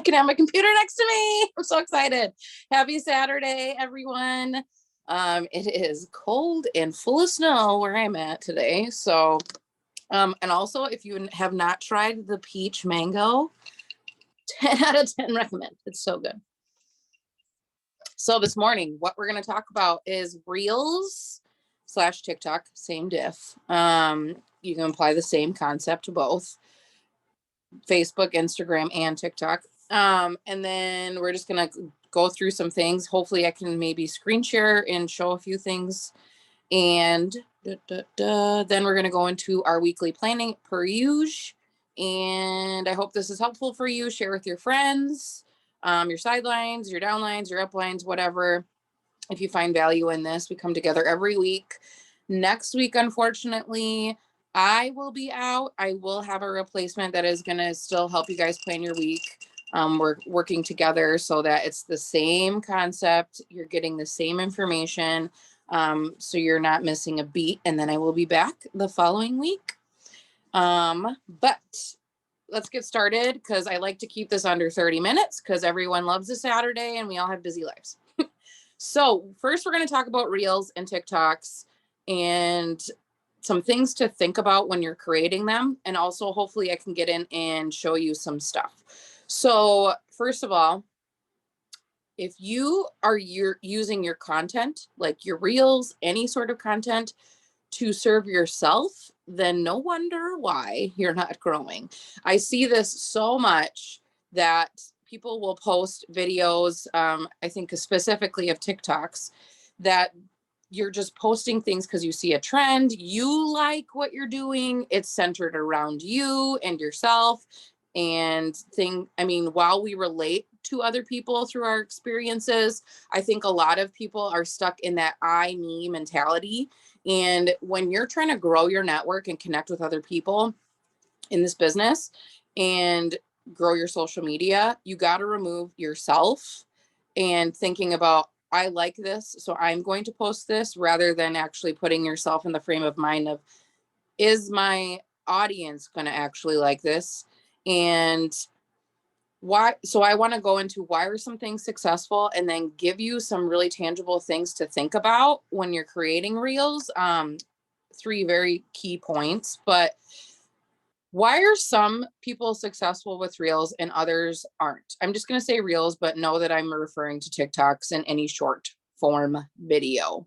I can have my computer next to me. I'm so excited. Happy Saturday, everyone. It is cold and full of snow where I'm at today. So, and also if you have not tried the peach mango, 10 out of 10 recommend. It's so good. So this morning, what we're going to talk about is Reels / TikTok, same diff. You can apply the same concept to both Facebook, Instagram, and TikTok. And then we're just going to go through some things. Hopefully I can maybe screen share and show a few things. And then we're going to go into our weekly planning per usual. And I hope this is helpful for you. Share with your friends, your sidelines, your downlines, your uplines, whatever. If you find value in this, we come together every week. Next week, unfortunately, I will be out. I will have a replacement that is going to still help you guys plan your week. We're working together so that it's the same concept. You're getting the same information. So you're not missing a beat. And then I will be back the following week. But let's get started because I like to keep this under 30 minutes because everyone loves a Saturday and we all have busy lives. So first we're going to talk about Reels and TikToks and some things to think about when you're creating them. And also hopefully I can get in and show you some stuff. So first of all, if you are using your content, like your Reels, any sort of content to serve yourself, then no wonder why you're not growing. I see this so much that people will post videos, I think specifically of TikToks, that you're just posting things because you see a trend, you like what you're doing, it's centered around you and yourself. And while we relate to other people through our experiences, I think a lot of people are stuck in that I, me mentality. And when you're trying to grow your network and connect with other people in this business and grow your social media, you got to remove yourself and thinking about, I like this, so I'm going to post this, rather than actually putting yourself in the frame of mind of, is my audience going to actually like this? And why? So I want to go into why are some things successful and then give you some really tangible things to think about when you're creating Reels. 3 very key points, but why are some people successful with Reels and others aren't? I'm just going to say Reels, but know that I'm referring to TikToks and any short form video.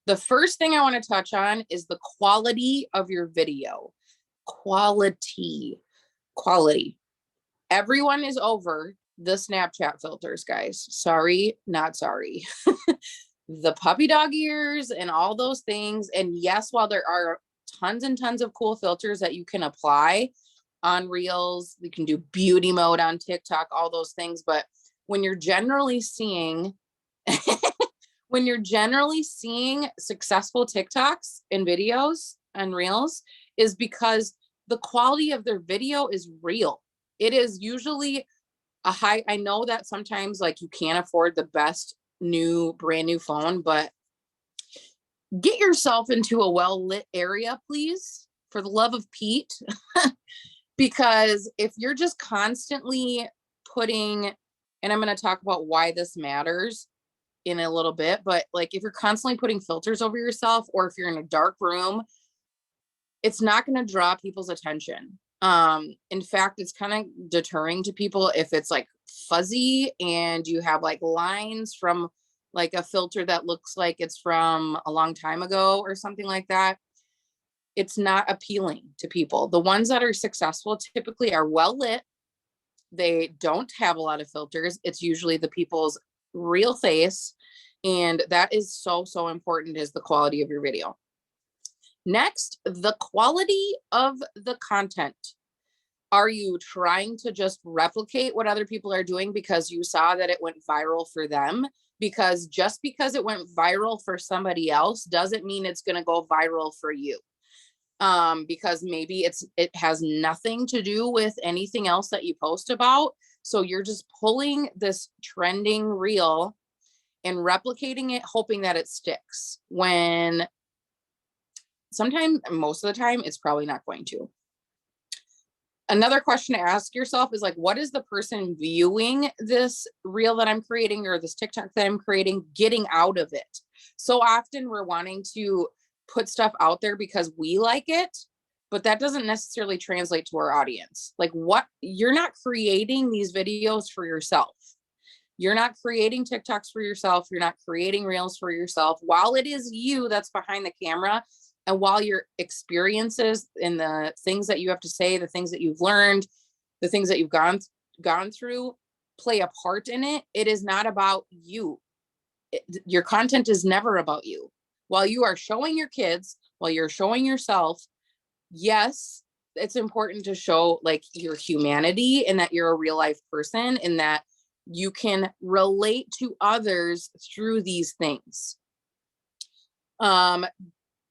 The first thing I want to touch on is the quality of your video. Quality. Everyone is over the Snapchat filters, guys. Sorry, not sorry. The puppy dog ears and all those things. And yes, while there are tons and tons of cool filters that you can apply on Reels, you can do beauty mode on TikTok, all those things. But when you're generally seeing successful TikToks and videos and Reels, is because the quality of their video is real. It is usually a high. I know that sometimes like you can't afford the best brand new phone, but get yourself into a well-lit area, please, for the love of Pete. Because if you're just constantly putting, and I'm going to talk about why this matters in a little bit, but like if you're constantly putting filters over yourself, or if you're in a dark room, it's not going to draw people's attention. In fact, it's kind of deterring to people if it's like fuzzy and you have like lines from like a filter that looks like it's from a long time ago or something like that. It's not appealing to people. The ones that are successful typically are well lit. They don't have a lot of filters. It's usually the people's real face. And that is so, so important, is the quality of your video. Next, the quality of the content. Are you trying to just replicate what other people are doing because you saw that it went viral for them? Because just because it went viral for somebody else doesn't mean it's going to go viral for you. Because maybe it has nothing to do with anything else that you post about. So you're just pulling this trending reel and replicating it, hoping that it sticks, when sometimes, most of the time, it's probably not going to. Another question to ask yourself is like, what is the person viewing this reel that I'm creating or this TikTok that I'm creating getting out of it? So often we're wanting to put stuff out there because we like it, but that doesn't necessarily translate to our audience. Like, what, you're not creating these videos for yourself. You're not creating TikToks for yourself. You're not creating reels for yourself. While it is you that's behind the camera, and while your experiences and the things that you have to say, the things that you've learned, the things that you've gone through play a part in it, it is not about you. Your content is never about you. While you are showing your kids, while you're showing yourself, yes, it's important to show like your humanity and that you're a real life person and that you can relate to others through these things.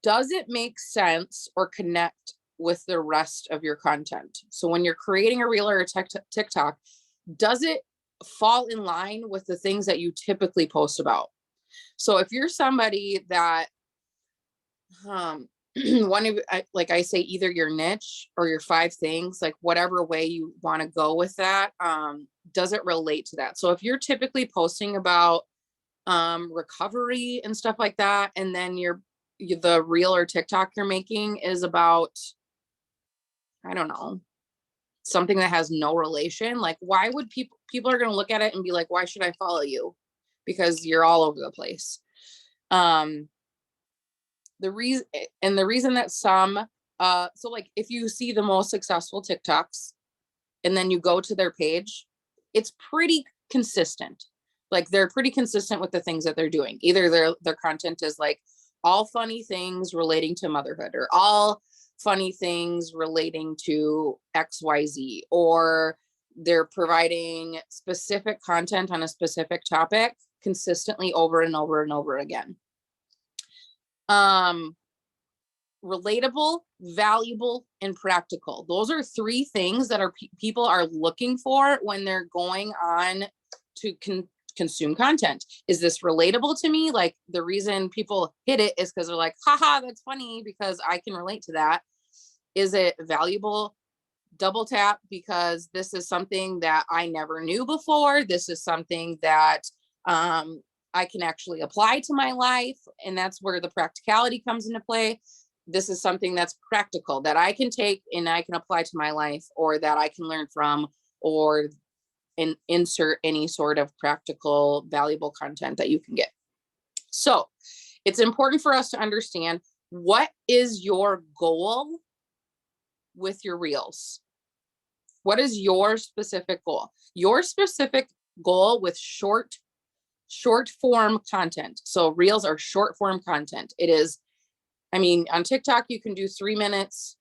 Does it make sense or connect with the rest of your content? So when you're creating a reel or a TikTok, does it fall in line with the things that you typically post about? So if you're somebody that, like I say, either your niche or your 5 things, like whatever way you want to go with that, does it relate to that? So if you're typically posting about recovery and stuff like that, and then the reel or TikTok you're making is about, I don't know, something that has no relation, like why would people are going to look at it and be like, why should I follow you? Because you're all over the place. The reason that some, so like if you see the most successful TikToks and then you go to their page, it's pretty consistent. Like they're pretty consistent with the things that they're doing. Either their content is like all funny things relating to motherhood, or all funny things relating to XYZ, or they're providing specific content on a specific topic consistently over and over and over again. Relatable, valuable, and practical. Those are 3 things that people are looking for when they're going on to consume content. Is this relatable to me? Like the reason people hit it is because they're like, haha, that's funny because I can relate to that. Is it valuable? Double tap, because this is something that I never knew before. This is something that I can actually apply to my life. And that's where the practicality comes into play. This is something that's practical that I can take and I can apply to my life, or that I can learn from, or insert any sort of practical, valuable content that you can get. So it's important for us to understand, what is your goal with your reels? What is your specific goal? Your specific goal with short form content. So reels are short form content. It is, I mean, on TikTok, you can do 3 minutes.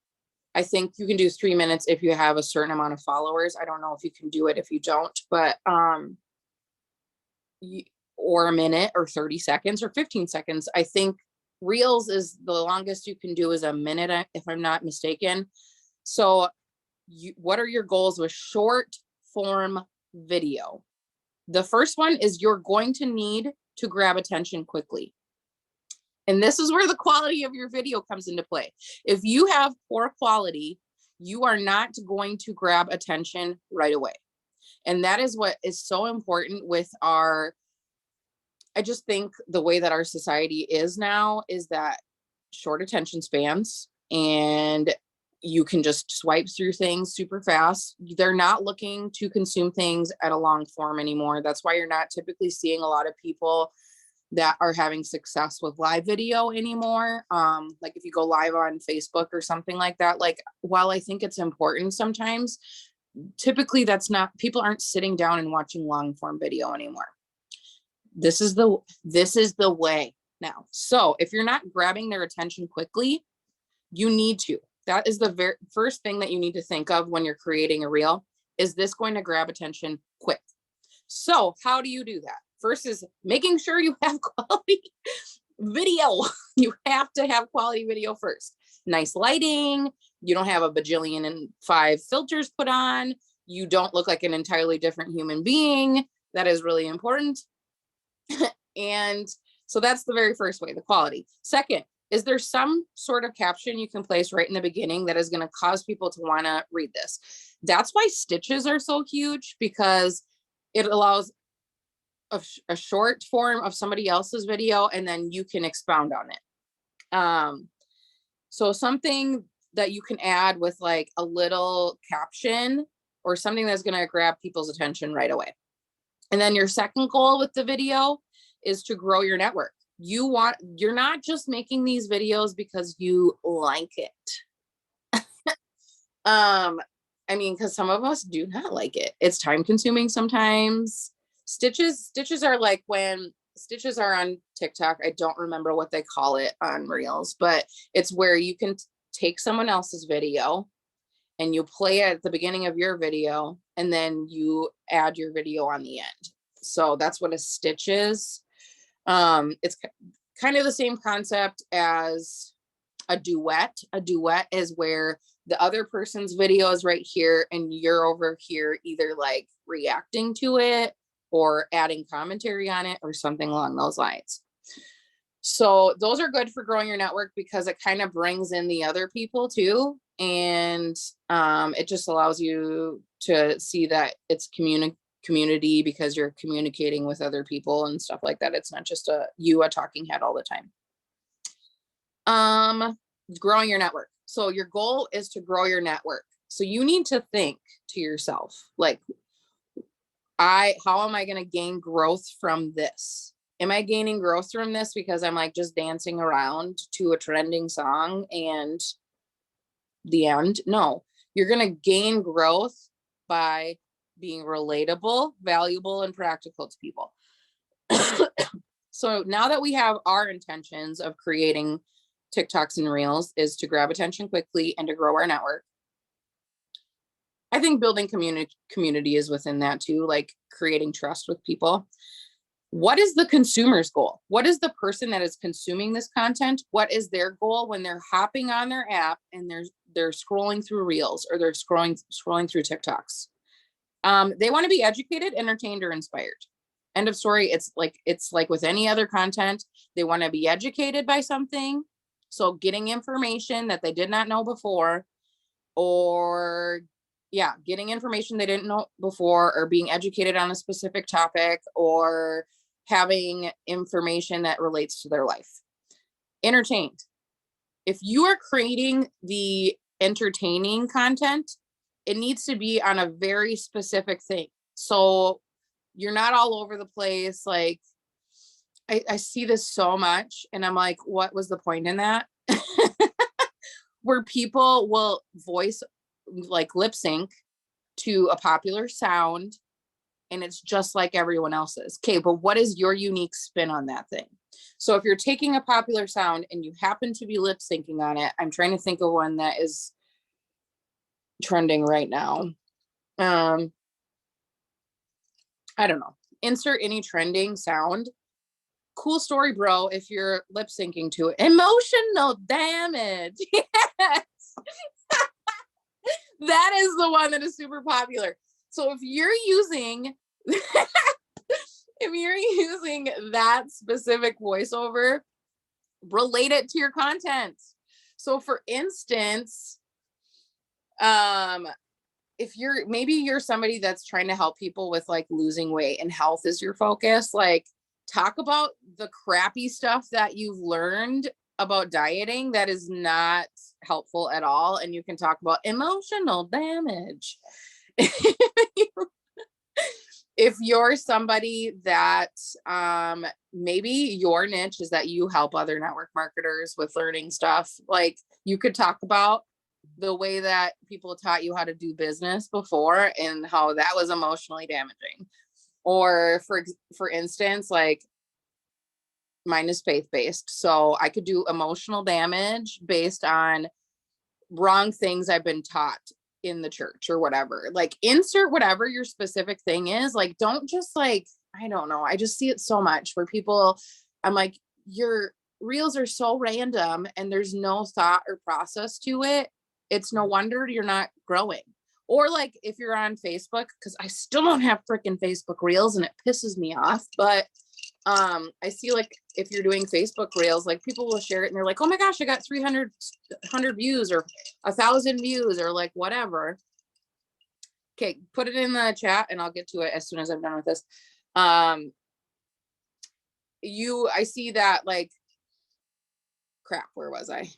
I think you can do 3 minutes if you have a certain amount of followers. I don't know if you can do it if you don't, but, or a minute or 30 seconds or 15 seconds. I think reels is the longest you can do is a minute, if I'm not mistaken. So what are your goals with short form video? The first one is you're going to need to grab attention quickly. And this is where the quality of your video comes into play. If you have poor quality, you are not going to grab attention right away. And that is what is so important with I just think the way that our society is now is that short attention spans, and you can just swipe through things super fast. They're not looking to consume things at a long form anymore. That's why you're not typically seeing a lot of people that are having success with live video anymore. Like if you go live on Facebook or something like that, like while I think it's important sometimes, typically people aren't sitting down and watching long form video anymore. This is the way now. So if you're not grabbing their attention quickly, you need to. That is the very first thing that you need to think of when you're creating a reel. Is this going to grab attention quick? So how do you do that? First is making sure you have quality video. You have to have quality video first. Nice lighting. You don't have a bajillion and 5 filters put on. You don't look like an entirely different human being. That is really important. And so that's the very first way, the quality. Second, is there some sort of caption you can place right in the beginning that is going to cause people to want to read this? That's why stitches are so huge, because it allows a short form of somebody else's video, and then you can expound on it. So something that you can add with like a little caption or something that's going to grab people's attention right away. And then your second goal with the video is to grow your network. You're not just making these videos because you like it. I mean, because some of us do not like it. It's time consuming sometimes. Stitches are like when stitches are on TikTok. I don't remember what they call it on Reels, but it's where you can take someone else's video and you play it at the beginning of your video, and then you add your video on the end. So that's what a stitch is. It's kind of the same concept as a duet. A duet is where the other person's video is right here and you're over here either like reacting to it or adding commentary on it or something along those lines. So those are good for growing your network because it kind of brings in the other people too. And it just allows you to see that it's community because you're communicating with other people and stuff like that. It's not just a talking head all the time. Growing your network. So your goal is to grow your network. So you need to think to yourself, like, how am I going to gain growth from this? Am I gaining growth from this because I'm like just dancing around to a trending song and the end? No, you're going to gain growth by being relatable, valuable, and practical to people. So now that we have our intentions of creating TikToks and Reels is to grab attention quickly and to grow our network, I think building community is within that too, like creating trust with people. What is the consumer's goal? What is the person that is consuming this content? What is their goal when they're hopping on their app and they're scrolling through Reels or they're scrolling through TikToks? They want to be educated, entertained, or inspired. End of story. It's like with any other content. They want to be educated by something. So getting information that they did not know before, or getting information they didn't know before, or being educated on a specific topic, or having information that relates to their life. Entertained. If you are creating the entertaining content, it needs to be on a very specific thing. So you're not all over the place. Like I see this so much and I'm like, what was the point in that? Where people will voice like lip sync to a popular sound and it's just like everyone else's. Okay, but what is your unique spin on that thing? So if you're taking a popular sound and you happen to be lip syncing on it, I'm trying to think of one that is trending right now. I don't know. Insert any trending sound. Cool story, bro, if you're lip syncing to it. Emotional damage. Yes. That is the one that is super popular. So if you're using that specific voiceover, relate it to your content. So for instance, if you're somebody that's trying to help people with like losing weight and health is your focus, like talk about the crappy stuff that you've learned about dieting that is not helpful at all. And you can talk about emotional damage. If you're somebody that maybe your niche is that you help other network marketers with learning stuff, like you could talk about the way that people taught you how to do business before and how that was emotionally damaging. Or for instance, like mine is faith-based. So I could do emotional damage based on wrong things I've been taught in the church or whatever. Like insert whatever your specific thing is. Like don't just like, I don't know. I just see it so much where people, I'm like, your reels are so random and there's no thought or process to it. It's no wonder you're not growing. Or like if you're on Facebook, because I still don't have freaking Facebook reels and it pisses me off, but I see like if you're doing Facebook Reels, like people will share it and they're like, oh my gosh, I got 300 views or 1,000 views or like whatever. Okay, put it in the chat and I'll get to it as soon as I'm done with this. I see that like, crap, where was I?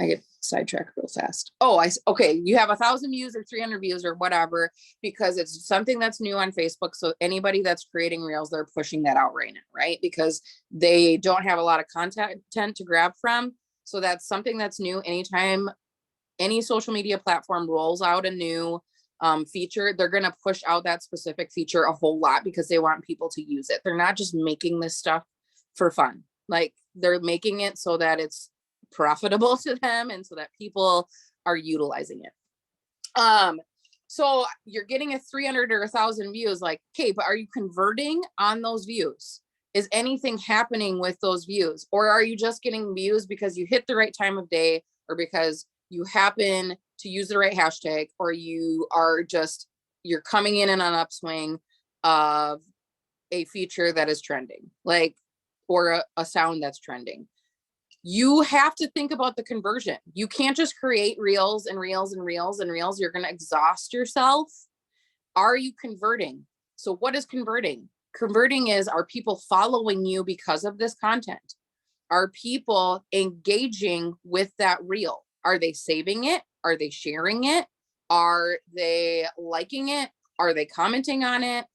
I get sidetracked real fast. Oh, okay. You have 1,000 views or 300 views or whatever, because it's something that's new on Facebook. So anybody that's creating reels, they're pushing that out right now, right? Because they don't have a lot of content to grab from. So that's something that's new. Anytime any social media platform rolls out a new feature, they're going to push out that specific feature a whole lot because they want people to use it. They're not just making this stuff for fun. Like they're making it so that it's profitable to them and so that people are utilizing it. So you're getting a 300 or 1,000 views, like, okay, but are you converting on those views? Is anything happening with those views? Or are you just getting views because you hit the right time of day, or because you happen to use the right hashtag, or you're coming in an upswing of a feature that is trending, like, or a sound that's trending? You have to think about the conversion. You can't just create reels and reels and reels and reels. You're going to exhaust yourself. Are you converting? So what is converting? Converting is, are people following you because of this content? Are people engaging with that reel? Are they saving it? Are they sharing it? Are they liking it? Are they commenting on it?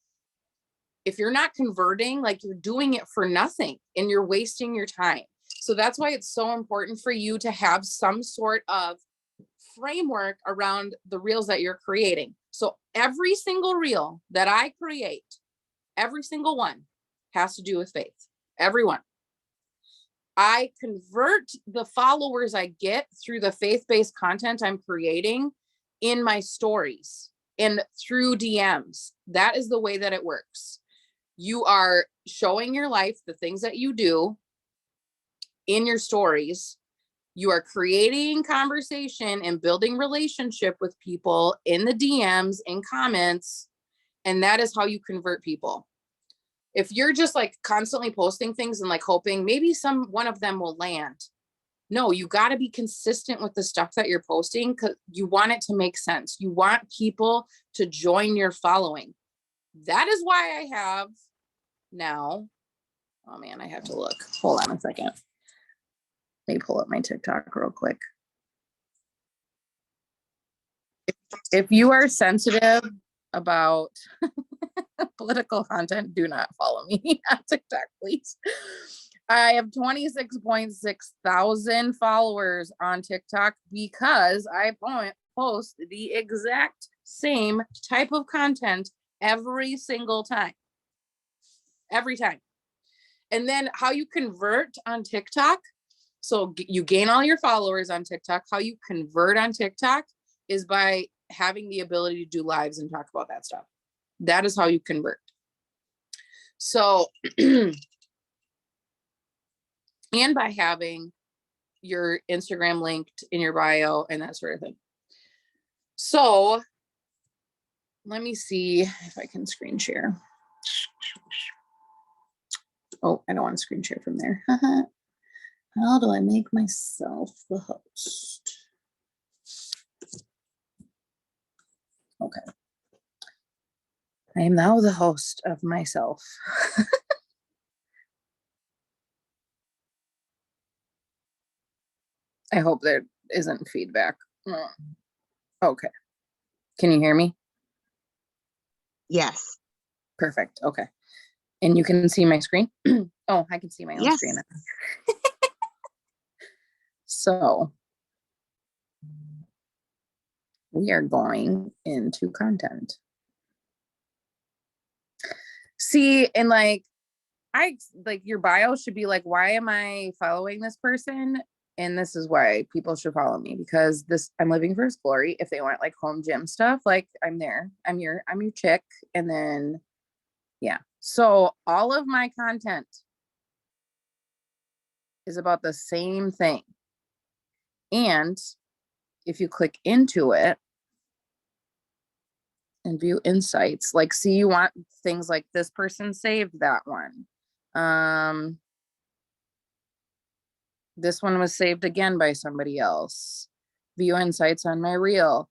If you're not converting, like, you're doing it for nothing and you're wasting your time. So that's why it's so important for you to have some sort of framework around the reels that you're creating. So every single reel that I create, every single one has to do with faith. Everyone. I convert the followers I get through the faith-based content I'm creating in my stories and through DMs. That is the way that it works. You are showing your life, the things that you do in your stories. You are creating conversation and building relationship with people in the DMs and comments. And that is how you convert people. If you're just like constantly posting things and like hoping maybe one of them will land. No, you got to be consistent with the stuff that you're posting, because you want it to make sense. You want people to join your following. That is why I have now, oh man, I have to look. Hold on a second. Let me pull up my TikTok real quick. If you are sensitive about political content, do not follow me on TikTok, please. I have 26.6 thousand followers on TikTok because I post the exact same type of content every single time. Every time. And then how you convert on TikTok. So you gain all your followers on TikTok. How you convert on TikTok is by having the ability to do lives and talk about that stuff. That is how you convert. So, and by having your Instagram linked in your bio and that sort of thing. So let me see if I can screen share. Oh, I don't want to screen share from there. How do I make myself the host? Okay. I am now the host of myself. I hope there isn't feedback. Okay. Can you hear me? Yes. Perfect. Okay. And you can see my screen? Oh, I can see my own Yes. screen. So we are going into content. See, and like, your bio should be like, why am I following this person? And this is why people should follow me, because I'm living for his glory. If they want like home gym stuff, like, I'm there. I'm your chick. And then, yeah. So all of my content is about the same thing. And if you click into it, and view insights. Like, see, you want things like this person saved that one. This one was saved again by somebody else. View insights on my reel.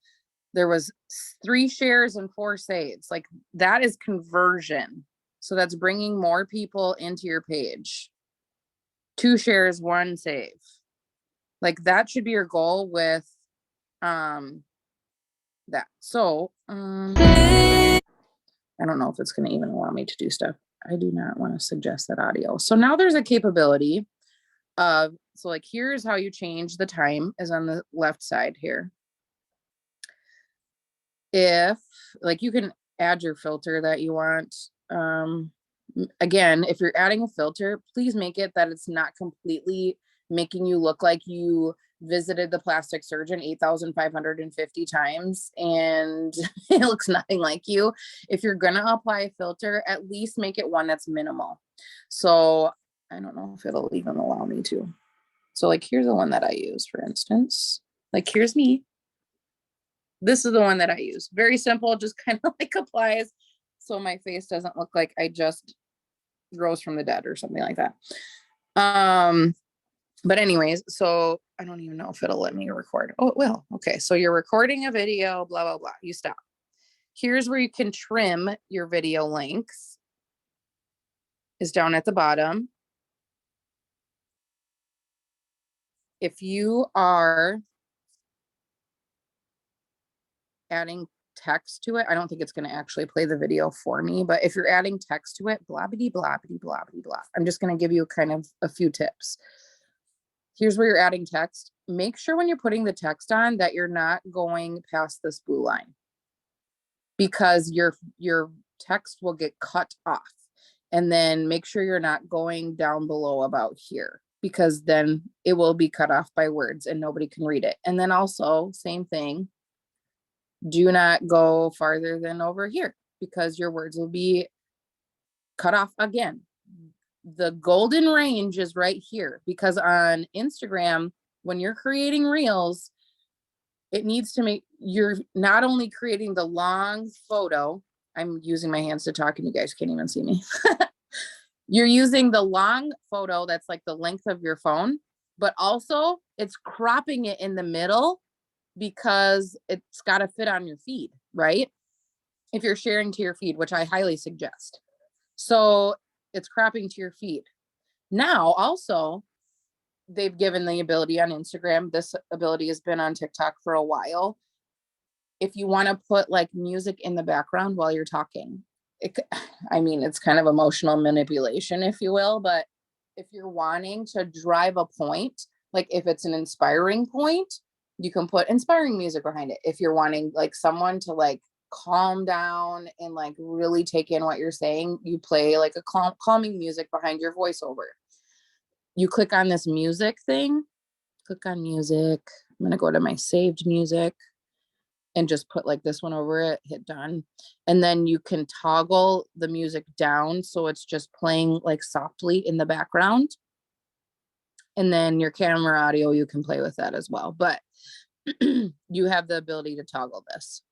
There was 3 shares and 4 saves. Like, that is conversion. So that's bringing more people into your page. 2 shares, 1 save. Like, that should be your goal with that. So I don't know if it's going to even allow me to do stuff. I do not want to suggest that audio. So now there's a capability of, so like, here's how you change the time, is on the left side here. If, like, you can add your filter that you want. Again, if you're adding a filter, please make it that it's not completely making you look like you visited the plastic surgeon 8,550 times and it looks nothing like you. If you're gonna apply a filter, at least make it one that's minimal. So I don't know if it'll even allow me to. So like, here's the one that I use, for instance. Like, here's me. This is the one that I use. Very simple, just kind of like applies so my face doesn't look like I just rose from the dead or something like that. But anyways, so I don't even know if it'll let me record. Oh, it will. Okay, so you're recording a video, blah, blah, blah. You stop. Here's where you can trim your video lengths, is down at the bottom. If you are adding text to it, I don't think it's going to actually play the video for me, but if you're adding text to it, blah, blah, blah, blah, blah. I'm just going to give you kind of a few tips. Here's where you're adding text. Make sure when you're putting the text on that you're not going past this blue line, because your text will get cut off. And then make sure you're not going down below about here, because then it will be cut off by words and nobody can read it. And then also, same thing, do not go farther than over here, because your words will be cut off again. The golden range is right here, because on Instagram, when you're creating reels, it needs to make, you're not only creating the long photo, I'm using my hands to talk and you guys can't even see me. You're using the long photo that's like the length of your phone, but also it's cropping it in the middle because it's got to fit on your feed, right? If you're sharing to your feed, which I highly suggest. So it's cropping to your feed. Now, also, they've given the ability on Instagram. This ability has been on TikTok for a while. If you want to put like music in the background while you're talking, I mean, it's kind of emotional manipulation, if you will, but if you're wanting to drive a point, like if it's an inspiring point, you can put inspiring music behind it. If you're wanting like someone to like calm down and like really take in what you're saying, you play like a calming music behind your voiceover. You click on this music thing, click on music. I'm going to go to my saved music and just put like this one over it, hit done. And then you can toggle the music down so it's just playing like softly in the background. And then your camera audio, you can play with that as well. But you have the ability to toggle this.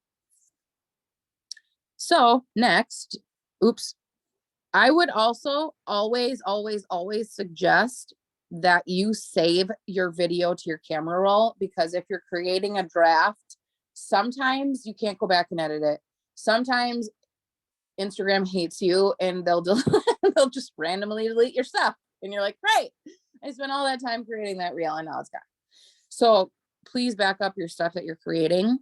So next, oops, I would also always suggest that you save your video to your camera roll, because if you're creating a draft, sometimes you can't go back and edit it. Sometimes Instagram hates you and they'll just randomly delete your stuff. And you're like, great, I spent all that time creating that reel and now it's gone. So please back up your stuff that you're creating.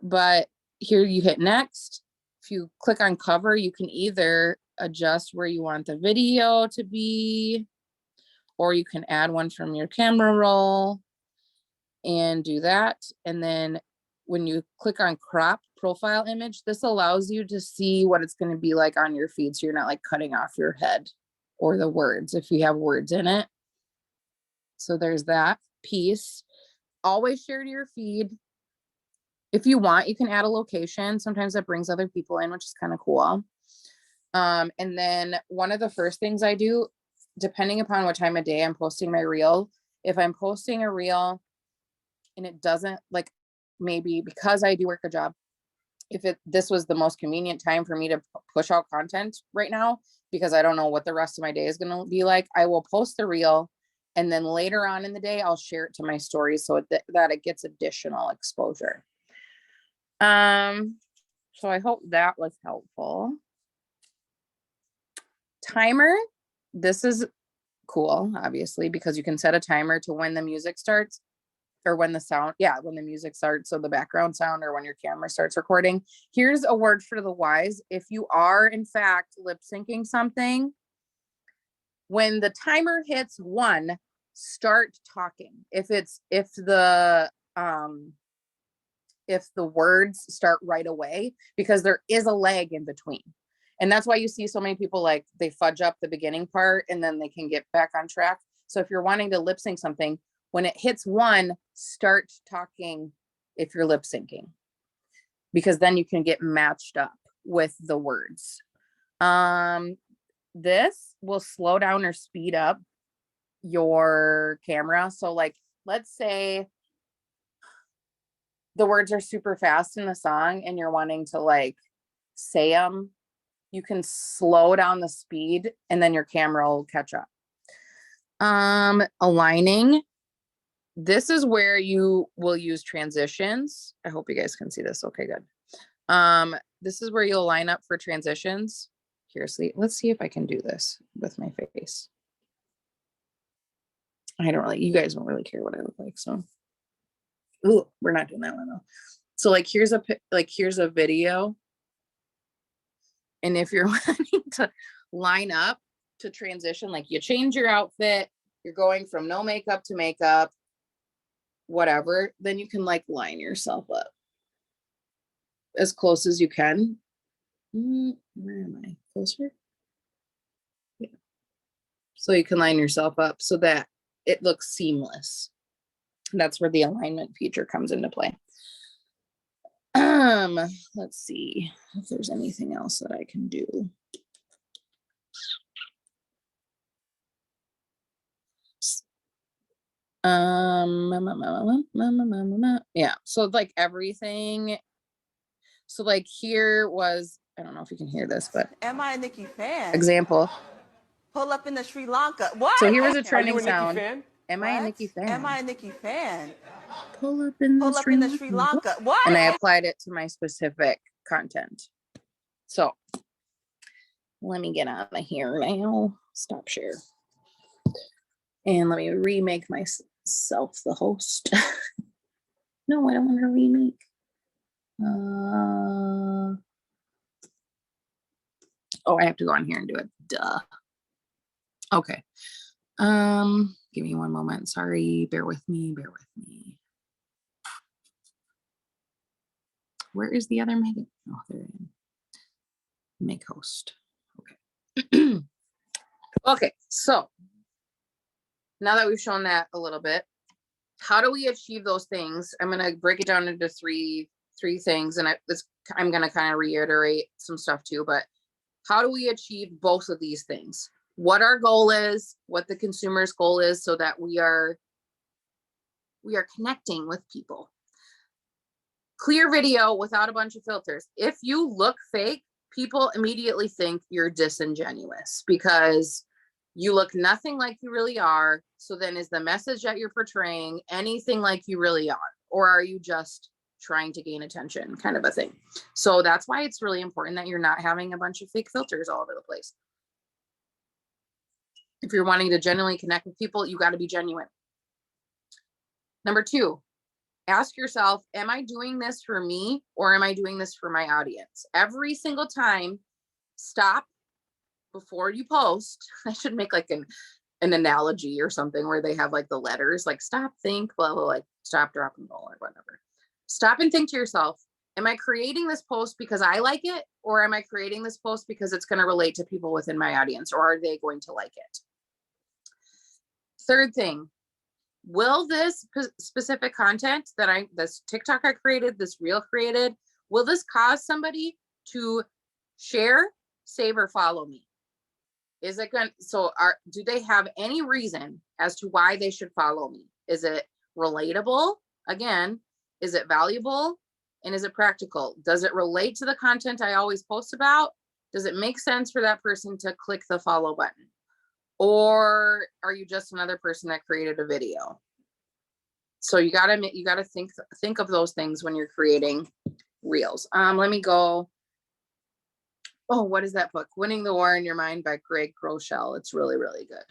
But here you hit next. If you click on cover, you can either adjust where you want the video to be, or you can add one from your camera roll and do that. And then when you click on crop profile image, this allows you to see what it's going to be like on your feed. So you're not like cutting off your head or the words if you have words in it. So there's that piece. Always share to your feed. If you want, you can add a location. Sometimes that brings other people in, which is kind of cool. And then one of the first things I do, depending upon what time of day I'm posting my reel, if I'm posting a reel and it doesn't, like, maybe because I do work a job this was the most convenient time for me to push out content right now, because I don't know what the rest of my day is going to be like, I will post the reel, and then later on in the day, I'll share it to my stories so that it gets additional exposure. So I hope that was helpful. Timer. This is cool, obviously, because you can set a timer to when the music starts, or when the music starts, so the background sound, or when your camera starts recording. Here's a word for the wise. If you are in fact lip syncing something, when the timer hits 1, start talking. If the words start right away, because there is a lag in between. And that's why you see so many people, like, they fudge up the beginning part and then they can get back on track. So if you're wanting to lip sync something, when it hits 1, start talking if you're lip syncing, because then you can get matched up with the words. This will slow down or speed up your camera. So, like, let's say the words are super fast in the song and you're wanting to, like, say them, you can slow down the speed and then your camera will catch up. Aligning. This is where you will use transitions. I hope you guys can see this. Okay, good. This is where you'll line up for transitions. Let's see if I can do this with my face. You guys don't really care what I look like, so. Ooh, we're not doing that one though. So, like, here's a video. And if you're wanting to line up to transition, like, you change your outfit, you're going from no makeup to makeup, whatever, then you can, like, line yourself up as close as you can. Where am I? Closer? Yeah. So you can line yourself up so that it looks seamless. That's where the alignment feature comes into play. Let's see if there's anything else that I can do. Yeah, so, like, everything. So, like, here was, I don't know if you can hear this, but am I a Nicki fan? Example. Pull up in the Sri Lanka. What? So here was a trending sound. Fan? Am I a Nicki fan? Am I a Nicki fan? Pull up in the Sri Lanka. What? And I applied it to my specific content. So let me get out of here now. Stop share. And let me remake myself the host. No, I don't want to remake. Oh, I have to go on here and do it. Duh. Okay. Give me one moment. Sorry. Bear with me. Where is the other Megan? Oh, there I am. Make host. Okay. Okay. So now that we've shown that a little bit, how do we achieve those things? I'm going to break it down into three things, and I'm going to kind of reiterate some stuff too, but how do we achieve both of these things? What our goal is, what the consumer's goal is, so that we are connecting with people. Clear video without a bunch of filters. If you look fake, people immediately think you're disingenuous because you look nothing like you really are. So then, is the message that you're portraying anything like you really are? Or are you just trying to gain attention, kind of a thing? So that's why it's really important that you're not having a bunch of fake filters all over the place. If you're wanting to genuinely connect with people, you got to be genuine. Number 2, ask yourself, am I doing this for me or am I doing this for my audience? Every single time, stop before you post. I should make like an analogy or something where they have like the letters, like stop, think, blah, blah, like stop, drop, and roll, or whatever. Stop and think to yourself, am I creating this post because I like it? Or am I creating this post because it's going to relate to people within my audience? Or are they going to like it? Third thing, will this specific content that this TikTok I created, this reel created, will this cause somebody to share, save, or follow me? Is it going to, do they have any reason as to why they should follow me? Is it relatable? Again, is it valuable? And is it practical? Does it relate to the content I always post about? Does it make sense for that person to click the follow button? Or are you just another person that created a video? So you gotta think of those things when you're creating reels. Let me go. Oh, what is that book? Winning the War in Your Mind by Greg Groeschel. It's really, really good.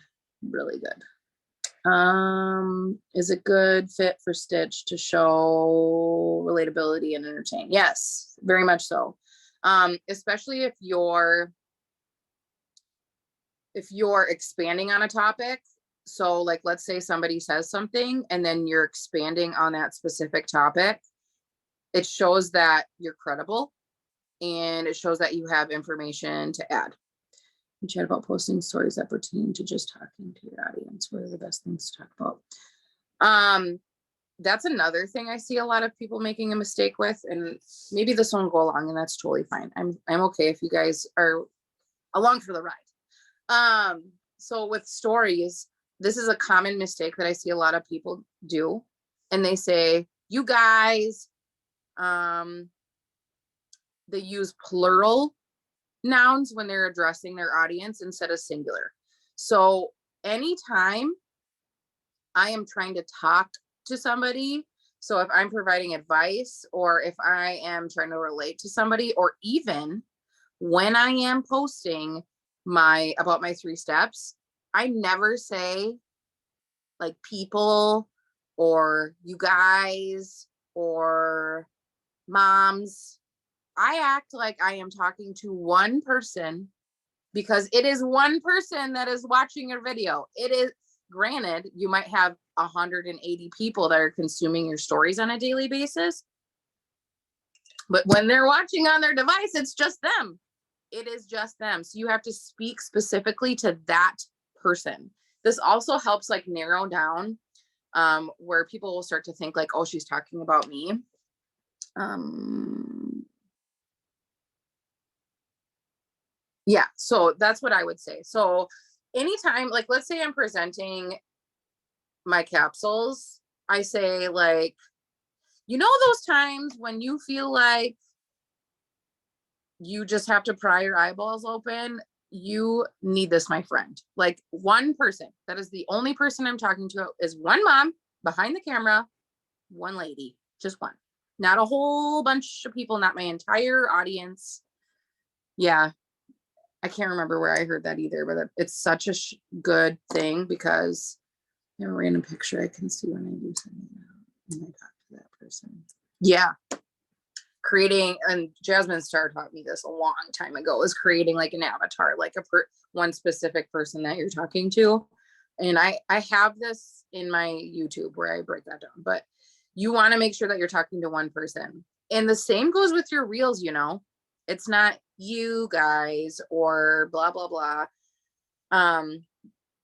Really good. Is it good fit for Stitch to show relatability and entertain? Yes, very much so. Especially if you're expanding on a topic. So like, let's say somebody says something and then you're expanding on that specific topic. It shows that you're credible and it shows that you have information to add. You chat about posting stories that pertain to just talking to your audience. What are the best things to talk about? That's another thing I see a lot of people making a mistake with, and maybe this won't go along, and that's totally fine. I'm okay if you guys are along for the ride. So with stories, this is a common mistake that I see a lot of people do, and they say, you guys, they use plural nouns when they're addressing their audience instead of singular. So anytime I am trying to talk to somebody, so if I'm providing advice or if I am trying to relate to somebody, or even when I am posting about my 3 steps, I never say like people or you guys or moms. I act like I am talking to one person because it is one person that is watching your video. It is, granted, you might have 180 people that are consuming your stories on a daily basis, but when they're watching on their device, it's just them. It is just them. So you have to speak specifically to that person. This also helps like narrow down where people will start to think like, oh, she's talking about me. Yeah, so that's what I would say. So anytime, like, let's say I'm presenting my capsules, I say like, you know, those times when you feel like you just have to pry your eyeballs open, you need this, my friend. Like, one person, that is the only person I'm talking to, is one mom behind the camera, one lady, just one, not a whole bunch of people, not my entire audience. Yeah, I can't remember where I heard that either, but it's such a good thing because I have a random picture I can see when I do something and I talk to that person. Yeah. Creating, and Jasmine Star taught me this a long time ago, is creating like an avatar, like one specific person that you're talking to. And I have this in my YouTube where I break that down, but you want to make sure that you're talking to one person. And the same goes with your reels, you know, it's not you guys or blah, blah, blah.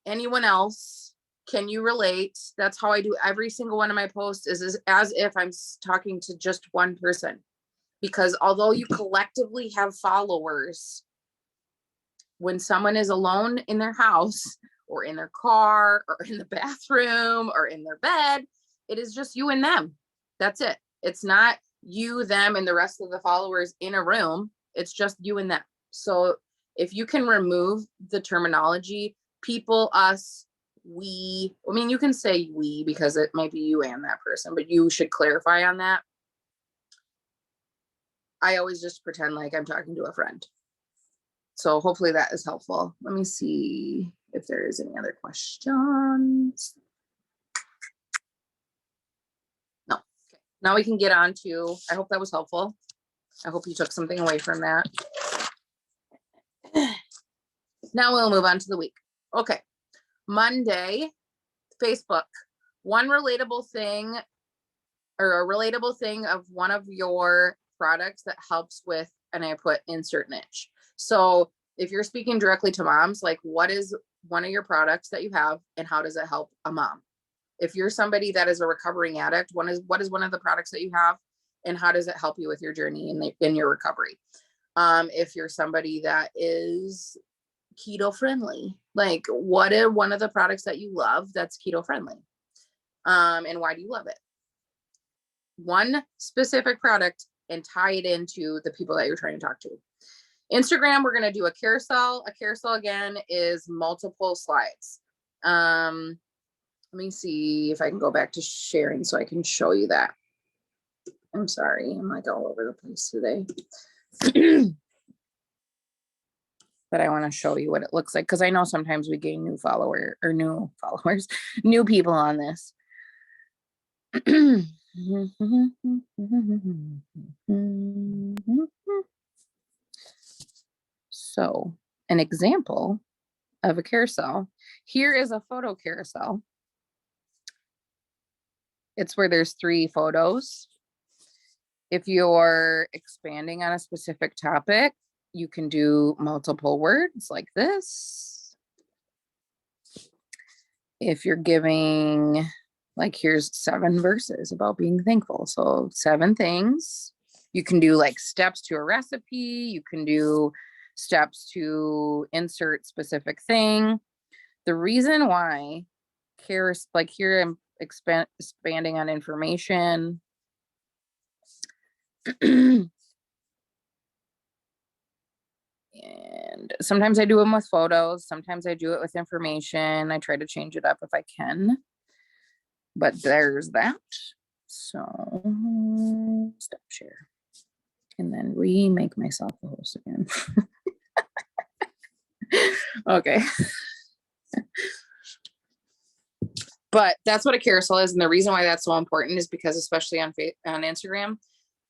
Anyone else, can you relate? That's how I do every single one of my posts, is as if I'm talking to just one person. Because although you collectively have followers, when someone is alone in their house or in their car or in the bathroom or in their bed, it is just you and them. That's it. It's not you, them, and the rest of the followers in a room. It's just you and them. So if you can remove the terminology, people, us, we, I mean, you can say we because it might be you and that person, but you should clarify on that. I always just pretend like I'm talking to a friend. So hopefully that is helpful. Let me see if there is any other questions. No. Okay. Now we can get on to, I hope that was helpful. I hope you took something away from that. Now we'll move on to the week. Okay. Monday, Facebook. One relatable thing, or a relatable thing of one of your products that helps with, and I put insert niche. So if you're speaking directly to moms, like, what is one of your products that you have and how does it help a mom? If you're somebody that is a recovering addict, what is one of the products that you have and how does it help you with your journey in your recovery? If you're somebody that is keto friendly, like, what is one of the products that you love that's keto friendly? And why do you love it? One specific product and tie it into the people that you're trying to talk to. Instagram, we're going to do a carousel. A carousel, again, is multiple slides. Let me see if I can go back to sharing so I can show you that. I'm sorry, I'm like all over the place today. But I want to show you what it looks like, because I know sometimes we gain new people on this. So an example of a carousel. Here is a photo carousel. It's where there's 3 photos. If you're expanding on a specific topic, you can do multiple words like this. If you're giving, like, here's 7 verses about being thankful. So 7 things. You can do like steps to a recipe. You can do steps to insert specific thing. The reason why like here I'm expanding on information. And sometimes I do them with photos. Sometimes I do it with information. I try to change it up if I can. But there's that. So stop share. And then remake myself the host again. Okay. But that's what a carousel is. And the reason why that's so important is because, especially on Instagram,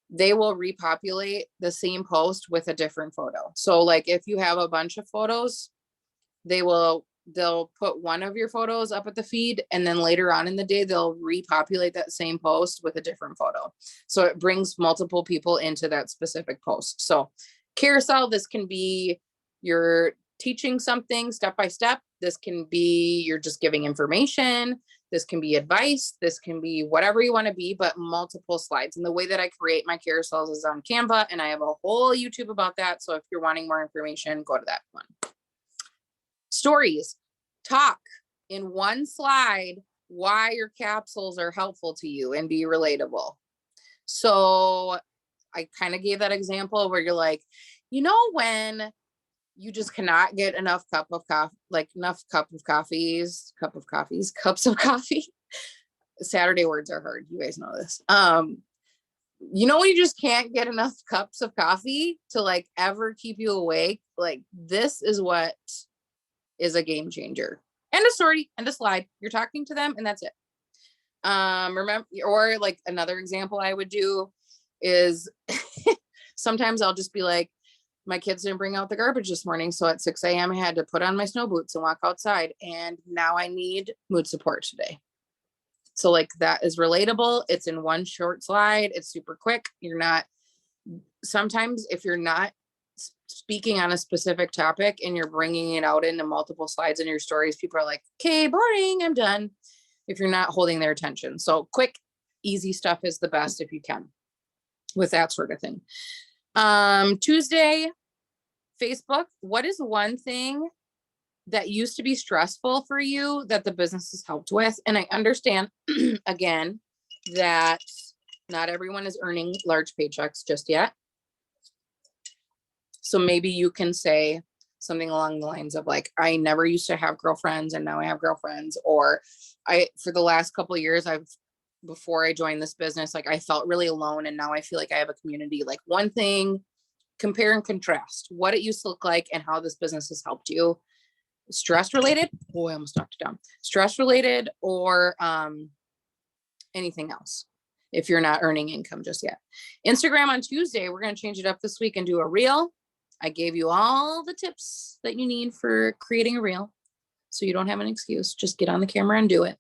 they will repopulate the same post with a different photo. So like if you have a bunch of photos, they'll put one of your photos up at the feed, and then later on in the day, they'll repopulate that same post with a different photo. So it brings multiple people into that specific post. So carousel, this can be you're teaching something step by step. This can be you're just giving information. This can be advice. This can be whatever you want to be, but multiple slides. And the way that I create my carousels is on Canva, and I have a whole YouTube about that. So if you're wanting more information, go to that one. Stories. Talk in one slide why your capsules are helpful to you and be relatable. So I kind of gave that example where you're like, when you just cannot get enough cups of coffee. Saturday words are hard. You guys know this. When you just can't get enough cups of coffee to like ever keep you awake, like this is what is a game changer. And a story and a slide. You're talking to them and that's it. Remember, or like another example I would do is sometimes I'll just be like, my kids didn't bring out the garbage this morning. So at 6 a.m. I had to put on my snow boots and walk outside. And now I need mood support today. So like that is relatable. It's in one short slide. It's super quick. Sometimes if you're not speaking on a specific topic and you're bringing it out into multiple slides in your stories, people are like, okay, boring, I'm done. If you're not holding their attention. So quick, easy stuff is the best if you can with that sort of thing. Tuesday, Facebook. What is one thing that used to be stressful for you that the business has helped with? And I understand again, that not everyone is earning large paychecks just yet. So maybe you can say something along the lines of like, I never used to have girlfriends and now I have girlfriends. Or for the last couple of years, before I joined this business, like I felt really alone and now I feel like I have a community. Like one thing, compare and contrast what it used to look like and how this business has helped you. Stress related. Oh, I almost knocked it down. Stress related or anything else if you're not earning income just yet. Instagram on Tuesday, we're going to change it up this week and do a reel. I gave you all the tips that you need for creating a reel. So you don't have an excuse. Just get on the camera and do it.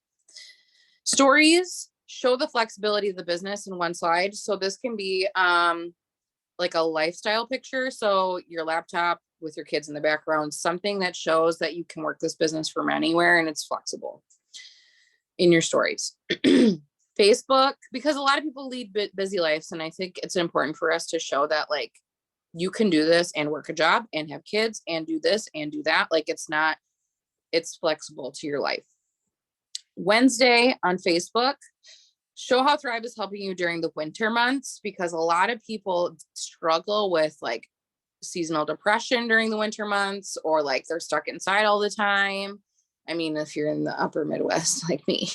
Stories show the flexibility of the business in one slide. So this can be like a lifestyle picture. So your laptop with your kids in the background, something that shows that you can work this business from anywhere and it's flexible in your stories. Facebook, because a lot of people lead busy lives. And I think it's important for us to show that like, you can do this and work a job and have kids and do this and do that. Like it's flexible to your life. Wednesday on Facebook, Show how Thrive is helping you during the winter months, because a lot of people struggle with like seasonal depression during the winter months, or like they're stuck inside all the time. I mean, if you're in the upper Midwest like me.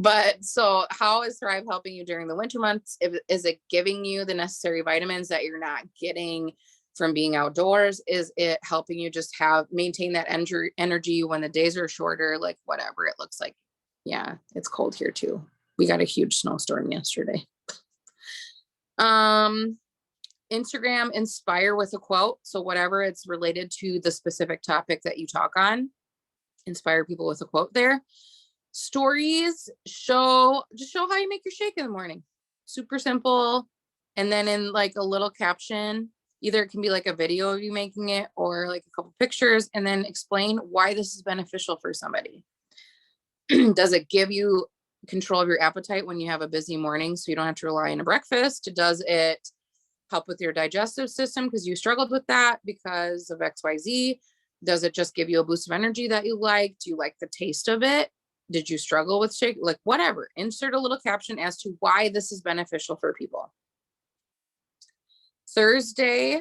But so how is Thrive helping you during the winter months? Is it giving you the necessary vitamins that you're not getting from being outdoors? Is it helping you just maintain that energy when the days are shorter, like whatever it looks like? Yeah, it's cold here too. We got a huge snowstorm yesterday. Instagram, inspire with a quote. So whatever it's related to the specific topic that you talk on, inspire people with a quote there. Stories, show how you make your shake in the morning. Super simple. And then in like a little caption, either it can be like a video of you making it or like a couple pictures, and then explain why this is beneficial for somebody. Does it give you control of your appetite when you have a busy morning so you don't have to rely on a breakfast? Does it help with your digestive system because you struggled with that because of XYZ? Does it just give you a boost of energy that you like? Do you like the taste of it? Did you struggle with shake? Like whatever, insert a little caption as to why this is beneficial for people. Thursday,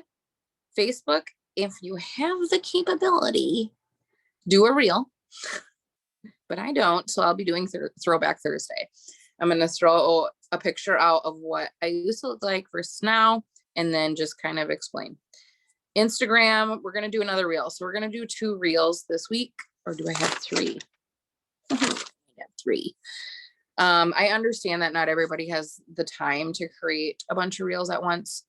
Facebook, if you have the capability, do a reel, but I don't. So I'll be doing Throwback Thursday. I'm going to throw a picture out of what I used to look like versus now, and then just kind of explain. Instagram, we're going to do another reel. So we're going to do 2 reels this week. Or do I have 3? I got 3. I understand that not everybody has the time to create a bunch of reels at once.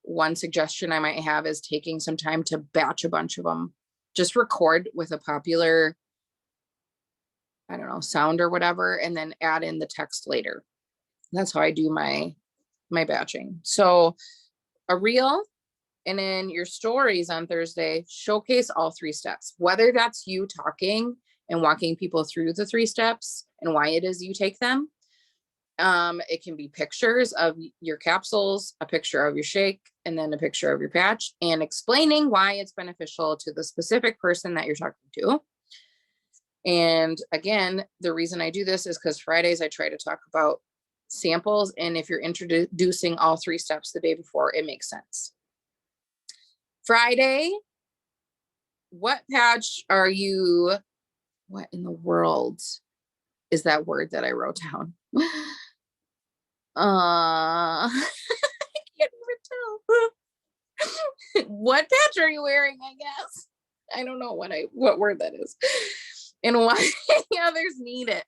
One suggestion I might have is taking some time to batch a bunch of them. Just record with a popular, I don't know, sound or whatever, and then add in the text later. That's how I do my batching. So a reel, and then your stories on Thursday, showcase all 3 steps, whether that's you talking and walking people through the 3 steps and why it is you take them. It can be pictures of your capsules, a picture of your shake, and then a picture of your patch, and explaining why it's beneficial to the specific person that you're talking to. And again, the reason I do this is because Fridays I try to talk about samples, and if you're introducing all 3 steps the day before, it makes sense. Friday, what patch are you, what in the world is that word that I wrote down? I can't even tell. What patch are you wearing, I guess? I don't know what word that is. And why others need it.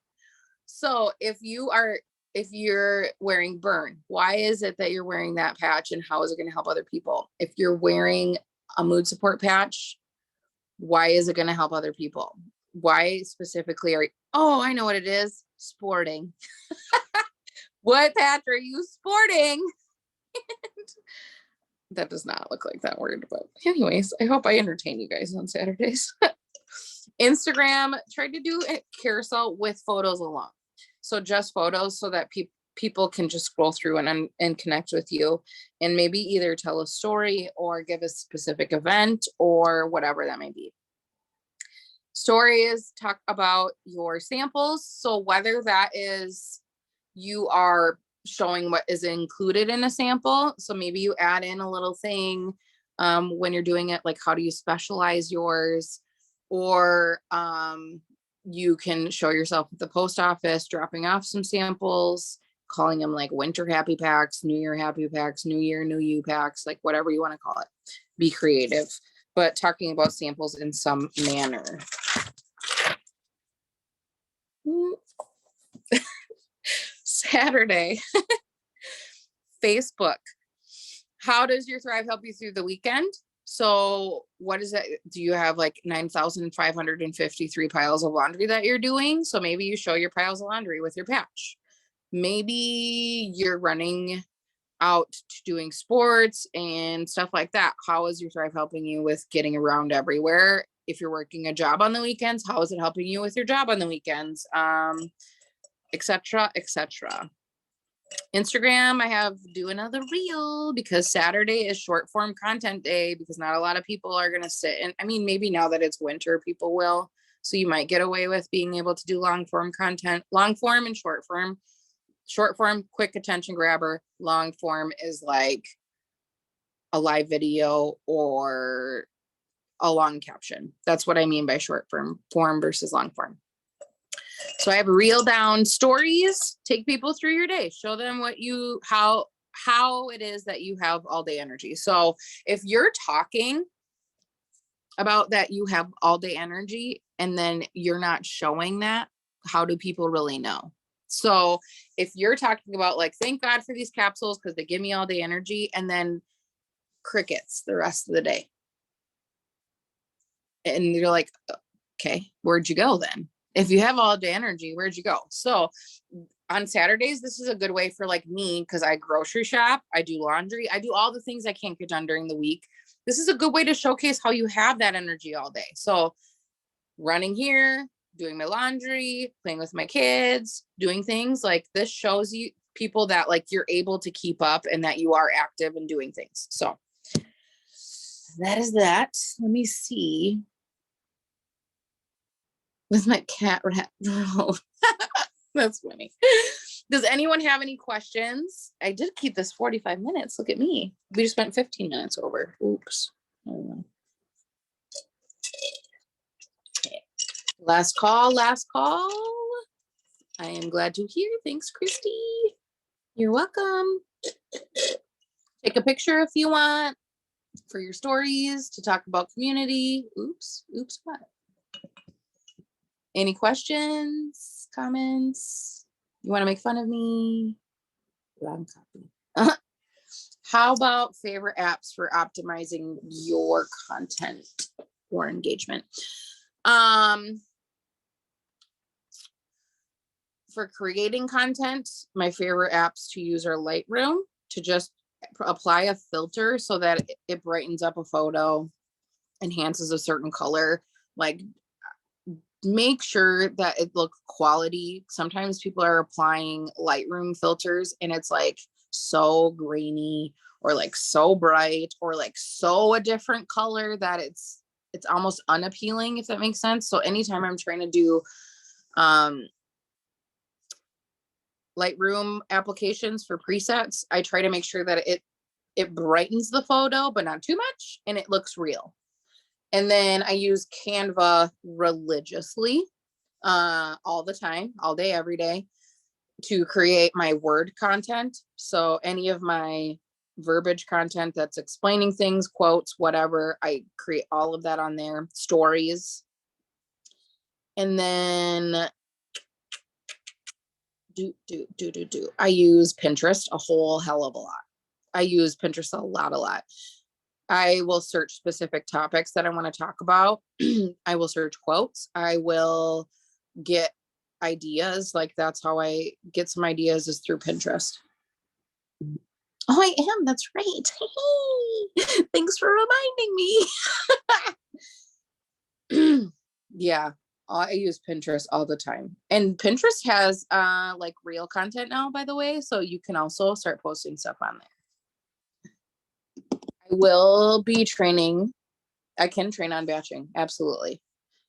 So if you're wearing burn, why is it that you're wearing that patch, and how is it going to help other people? If you're wearing a mood support patch, why is it going to help other people? Why specifically oh, I know what it is. Sporting. What patch are you sporting? That does not look like that word, but anyways, I hope I entertain you guys on Saturdays. Instagram, try to do a carousel with photos along. So just photos so that people can just scroll through and connect with you, and maybe either tell a story or give a specific event or whatever that may be. Stories, talk about your samples. So whether that is you are showing what is included in a sample. So maybe you add in a little thing when you're doing it, like how do you specialize yours? Or you can show yourself at the post office, dropping off some samples, calling them like winter happy packs, New Year happy packs, New Year, New You packs, like whatever you want to call it. Be creative, but talking about samples in some manner. Saturday, Facebook. How does your Thrive help you through the weekend? So what is that? Do you have like 9,553 piles of laundry that you're doing? So maybe you show your piles of laundry with your patch. Maybe you're running out to doing sports and stuff like that. How is your Thrive helping you with getting around everywhere? If you're working a job on the weekends, how is it helping you with your job on the weekends? Etc., etc. Instagram, I have do another reel because Saturday is short form content day, because not a lot of people are going to sit and, I mean, maybe now that it's winter, people will. So you might get away with being able to do long form content, long form and short form. Short form, quick attention grabber. Long form is like a live video or a long caption. That's what I mean by short form versus long form. So I have reel down stories, take people through your day, show them what you, how it is that you have all day energy. So if you're talking about that you have all day energy and then you're not showing that, how do people really know? So if you're talking about like, thank God for these capsules because they give me all day energy, and then crickets the rest of the day, and you're like, okay, where'd you go then? If you have all day energy, where'd you go? So on Saturdays, this is a good way for like me, because I grocery shop, I do laundry, I do all the things I can't get done during the week. This is a good way to showcase how you have that energy all day. So running here, doing my laundry, playing with my kids, doing things like this shows you people that like you're able to keep up and that you are active and doing things. So that is that. Let me see. With my cat rat. That's funny. Does anyone have any questions? I did keep this 45 minutes. Look at me. We just went 15 minutes over. Oops. Last call. I am glad to hear. Thanks, Christy. You're welcome. Take a picture if you want for your stories to talk about community. Oops, what? Any questions, comments? You want to make fun of me? Wrong copy. How about favorite apps for optimizing your content or engagement? For creating content, my favorite apps to use are Lightroom, to just apply a filter so that it brightens up a photo, enhances a certain color, like make sure that it looks quality. Sometimes people are applying Lightroom filters and it's like so grainy or like so bright or like so a different color that it's almost unappealing, if that makes sense. So anytime I'm trying to do Lightroom applications for presets, I try to make sure that it brightens the photo, but not too much, and it looks real. And then I use Canva religiously, all the time, all day, every day, to create my word content. So any of my verbiage content that's explaining things, quotes, whatever, I create all of that on there, stories. And then I use Pinterest a whole hell of a lot. I use Pinterest a lot. I will search specific topics that I want to talk about. I will search quotes. I will get ideas. Like that's how I get some ideas, is through Pinterest. Oh, I am. That's right. Hey, thanks for reminding me. Yeah, I use Pinterest all the time. And Pinterest has like real content now, by the way. So you can also start posting stuff on there. I will be training. I can train on batching. Absolutely.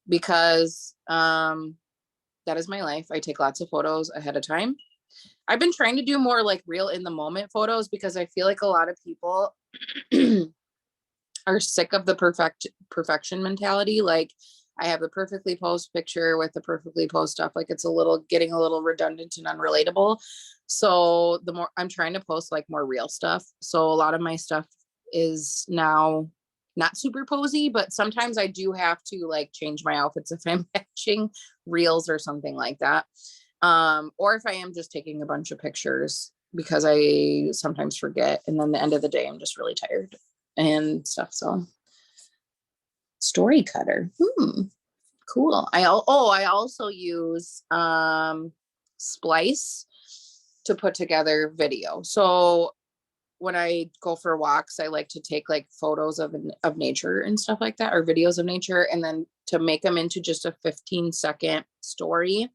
Because that is my life. I take lots of photos ahead of time. I've been trying to do more like real in the moment photos because I feel like a lot of people are sick of the perfection mentality. Like I have the perfectly posed picture with the perfectly posed stuff. Like it's getting a little redundant and unrelatable. So the more I'm trying to post like more real stuff. So a lot of my stuff is now not super posy, but sometimes I do have to like change my outfits if I'm matching reels or something like that. Or if I am just taking a bunch of pictures, because I sometimes forget. And then the end of the day, I'm just really tired and stuff. So story cutter. Cool. I also use Splice to put together video. So when I go for walks, I like to take like photos of nature and stuff like that, or videos of nature, and then to make them into just a 15-second story,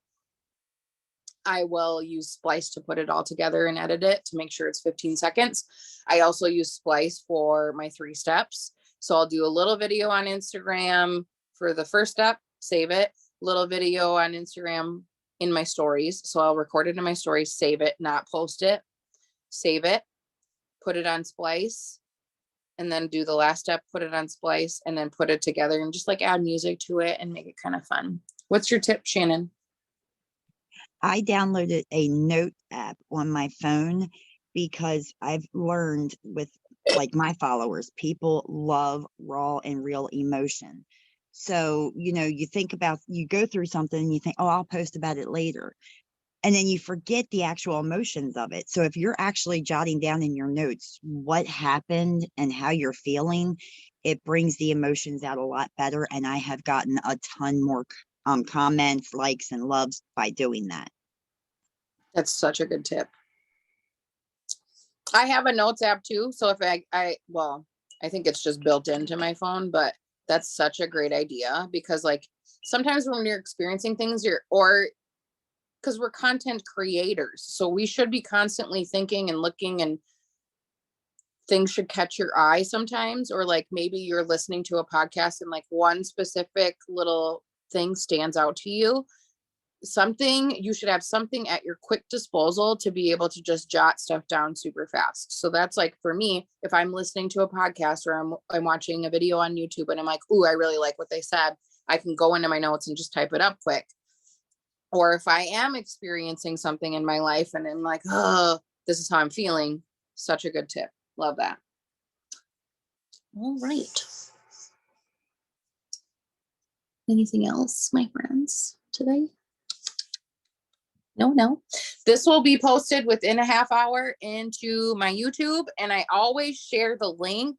I will use Splice to put it all together and edit it to make sure it's 15 seconds. I also use Splice for my 3 steps. So I'll do a little video on Instagram for the first step, save it, little video on Instagram in my stories. So I'll record it in my stories, save it, not post it, save it, put it on Splice, and then do the last step, put it on Splice, and then put it together and just like add music to it and make it kind of fun. What's your tip, Shannon? I downloaded a note app on my phone because I've learned with like my followers, people love raw and real emotion. So, you think about, you go through something and you think, oh, I'll post about it later. And then you forget the actual emotions of it. So if you're actually jotting down in your notes what happened and how you're feeling, it brings the emotions out a lot better. And I have gotten a ton more comments, likes, and loves by doing that. That's such a good tip. I have a notes app too. So if I think it's just built into my phone, but that's such a great idea because like sometimes when you're experiencing things because we're content creators, so we should be constantly thinking and looking, and things should catch your eye sometimes, or like maybe you're listening to a podcast and like one specific little thing stands out to you. You should have something at your quick disposal to be able to just jot stuff down super fast. So that's like for me, if I'm listening to a podcast or I'm watching a video on YouTube and I'm like, ooh, I really like what they said, I can go into my notes and just type it up quick. Or if I am experiencing something in my life and I'm like, oh, this is how I'm feeling, such a good tip. Love that. All right. Anything else, my friends, today? No. This will be posted within a half hour into my YouTube. And I always share the link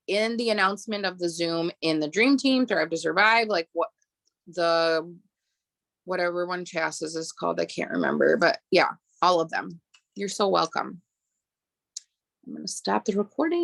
in the announcement of the Zoom in the Dream Team, Thrive to Survive, like whatever one chassis is called. I can't remember, but yeah, all of them. You're so welcome. I'm going to stop the recording.